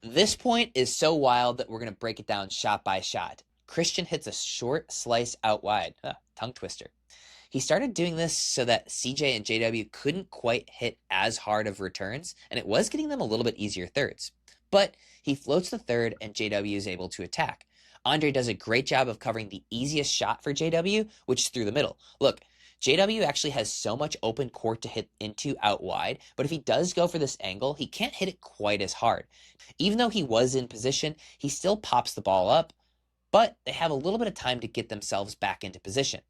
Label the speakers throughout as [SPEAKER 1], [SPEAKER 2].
[SPEAKER 1] This point is so wild that we're going to break it down shot by shot. Christian hits a short slice out wide. Tongue twister. He started doing this so that CJ and JW couldn't quite hit as hard of returns, and it was getting them a little bit easier thirds. But he floats the third, and JW is able to attack. Andre does a great job of covering the easiest shot for JW, which is through the middle. Look, JW actually has so much open court to hit into out wide, but if he does go for this angle, he can't hit it quite as hard. Even though he was in position, he still pops the ball up, but they have a little bit of time to get themselves back into position.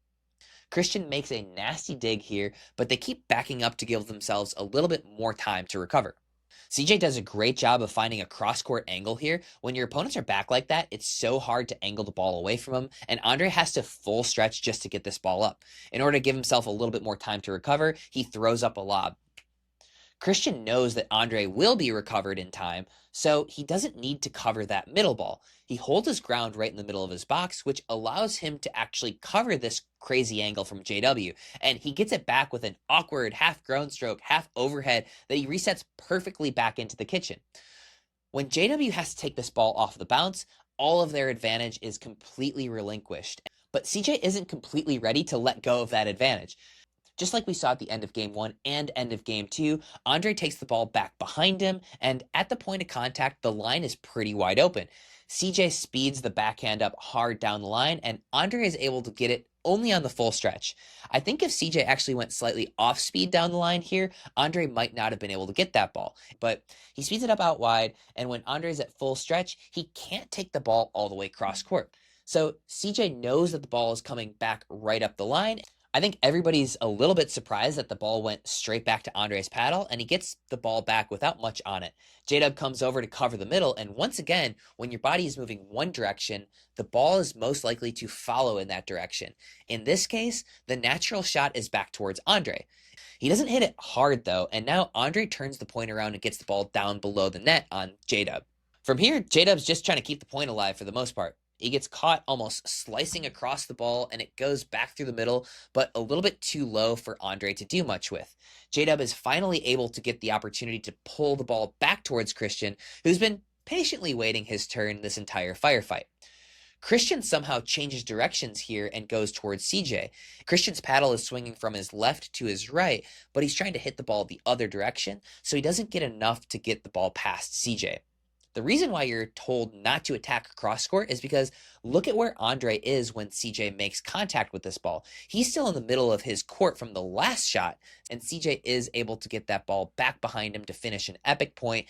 [SPEAKER 1] Christian makes a nasty dig here, but they keep backing up to give themselves a little bit more time to recover. CJ does a great job of finding a cross-court angle here. When your opponents are back like that, it's so hard to angle the ball away from him, and Andre has to full stretch just to get this ball up. In order to give himself a little bit more time to recover, he throws up a lob. Christian knows that Andre will be recovered in time, so he doesn't need to cover that middle ball. He holds his ground right in the middle of his box, which allows him to actually cover this crazy angle from JW, and he gets it back with an awkward half-grown stroke, half overhead that he resets perfectly back into the kitchen. When JW has to take this ball off the bounce, all of their advantage is completely relinquished, but CJ isn't completely ready to let go of that advantage. Just like we saw at the end of Game 1 and end of Game 2, Andre takes the ball back behind him, and at the point of contact, the line is pretty wide open. CJ speeds the backhand up hard down the line, and Andre is able to get it only on the full stretch. I think if CJ actually went slightly off speed down the line here, Andre might not have been able to get that ball. But he speeds it up out wide, and when Andre's at full stretch, he can't take the ball all the way cross court. So CJ knows that the ball is coming back right up the line. I think everybody's a little bit surprised that the ball went straight back to Andre's paddle, and he gets the ball back without much on it. J-Dub comes over to cover the middle, and once again, when your body is moving one direction, the ball is most likely to follow in that direction. In this case, the natural shot is back towards Andre. He doesn't hit it hard, though, and now Andre turns the point around and gets the ball down below the net on J-Dub. From here, J-Dub's just trying to keep the point alive for the most part. He gets caught almost slicing across the ball, and it goes back through the middle, but a little bit too low for Andre to do much with. J-Dub is finally able to get the opportunity to pull the ball back towards Christian, who's been patiently waiting his turn this entire firefight. Christian somehow changes directions here and goes towards CJ. Christian's paddle is swinging from his left to his right, but he's trying to hit the ball the other direction, so he doesn't get enough to get the ball past CJ. The reason why you're told not to attack cross court is because look at where Andre is when CJ makes contact with this ball. He's still in the middle of his court from the last shot, and CJ is able to get that ball back behind him to finish an epic point.